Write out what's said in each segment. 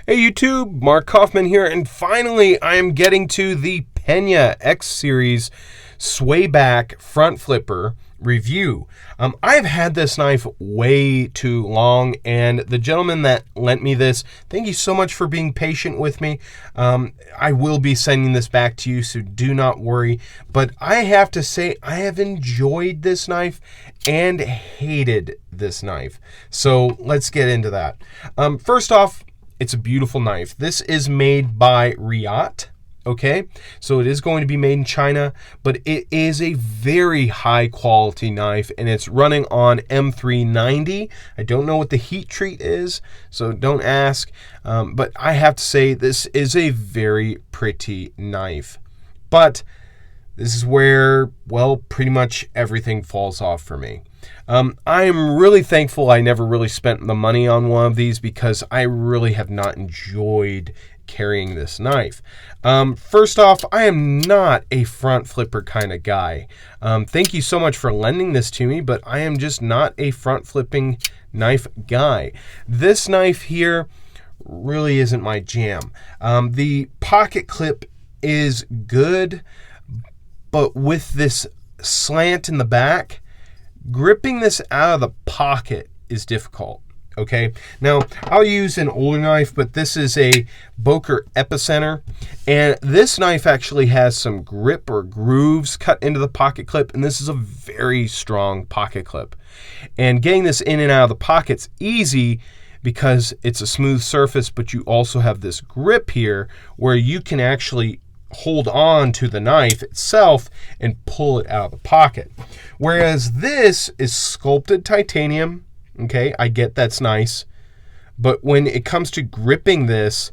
Hey YouTube, Mark Coffman here, and finally I am getting to the Pena X Series sway back front flipper review. I've had this knife way too long, and the gentleman that lent me this, thank you so much for being patient with me. I will be sending this back to you, so do not worry. But I have to say, I have enjoyed this knife and hated this knife. So let's get into that. First off, it's a beautiful knife. This is made by Riot. Okay, so it is going to be made in China, but it is a very high quality knife, and it's running on M390. I don't know what the heat treat is, so don't ask, but I have to say this is a very pretty knife. But this is where, well, pretty much everything falls off for me. I am really thankful I never really spent the money on one of these, because I really have not enjoyed carrying this knife. First off, I am not a front flipper kind of guy. Thank you so much for lending this to me, but I am just not a front flipping knife guy. This knife here really isn't my jam. The pocket clip is good, but with this slant in the back, gripping this out of the pocket is difficult. Okay, now I'll use an older knife, but this is a Boker Epicenter, and this knife actually has some grip or grooves cut into the pocket clip, and this is a very strong pocket clip. And getting this in and out of the pocket's easy because it's a smooth surface, but you also have this grip here where you can actually hold on to the knife itself and pull it out of the pocket. Whereas this is sculpted titanium. Okay, I get that's nice, but when it comes to gripping this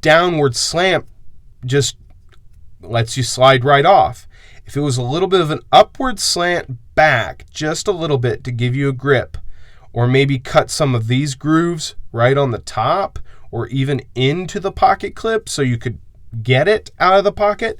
downward slant just lets you slide right off. If it was a little bit of an upward slant back, just a little bit to give you a grip, or maybe cut some of these grooves right on the top or even into the pocket clip so you could get it out of the pocket,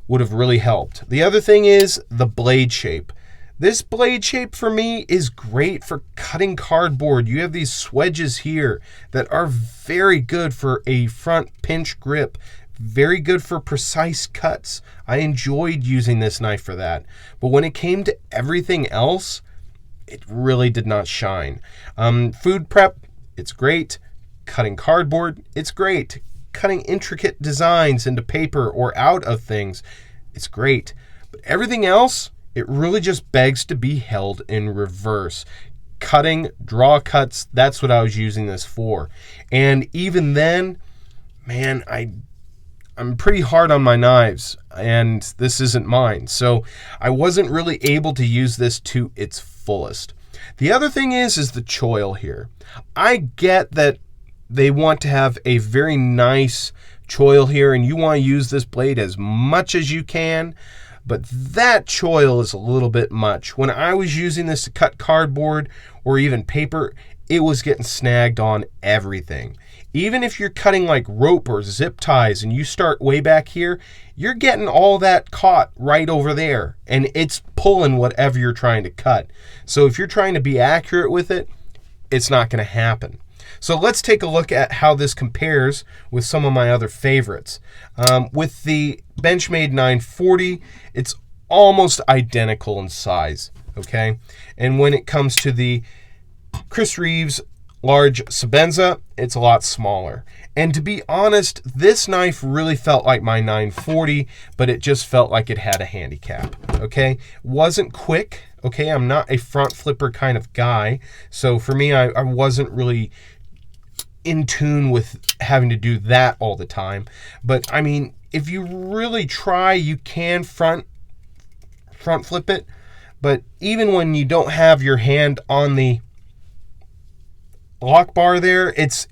would have really helped. The other thing is the blade shape. This blade shape for me is great for cutting cardboard. You have these swedges here that are very good for a front pinch grip, very good for precise cuts. I enjoyed using this knife for that. But when it came to everything else, it really did not shine. Food prep, it's great. Cutting cardboard, it's great. Cutting intricate designs into paper or out of things, it's great. But everything else, it really just begs to be held in reverse. Cutting, draw cuts, that's what I was using this for. And even then, man, I'm pretty hard on my knives, and this isn't mine. So I wasn't really able to use this to its fullest. The other thing is the choil here. I get that they want to have a very nice choil here, and you want to use this blade as much as you can, but that choil is a little bit much. When I was using this to cut cardboard or even paper, it was getting snagged on everything. Even if you're cutting like rope or zip ties and you start way back here, you're getting all that caught right over there, and it's pulling whatever you're trying to cut. So if you're trying to be accurate with it, it's not going to happen. So let's take a look at how this compares with some of my other favorites. With the Benchmade 940, it's almost identical in size, okay? And when it comes to the Chris Reeves large Sebenza, it's a lot smaller. And to be honest, this knife really felt like my 940, but it just felt like it had a handicap, okay? Wasn't quick, okay? I'm not a front flipper kind of guy, so for me, I wasn't really in tune with having to do that all the time. But I mean, if you really try, you can front flip it. But even when you don't have your hand on the lock bar there, it's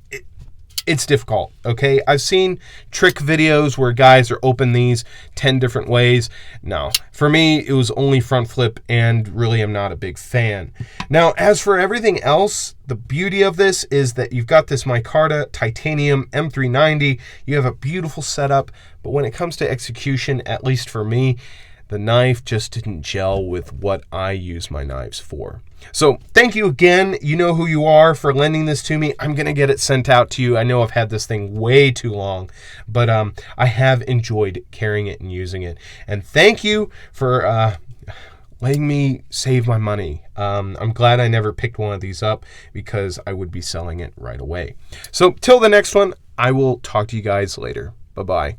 difficult, okay? I've seen trick videos where guys are open these 10 different ways. No, for me, it was only front flip, and really I'm not a big fan. Now, as for everything else, the beauty of this is that you've got this micarta titanium M390. You have a beautiful setup, but when it comes to execution, at least for me, the knife just didn't gel with what I use my knives for. So thank you again. You know who you are for lending this to me. I'm going to get it sent out to you. I know I've had this thing way too long, but I have enjoyed carrying it and using it. And thank you for letting me save my money. I'm glad I never picked one of these up because I would be selling it right away. So till the next one, I will talk to you guys later. Bye-bye.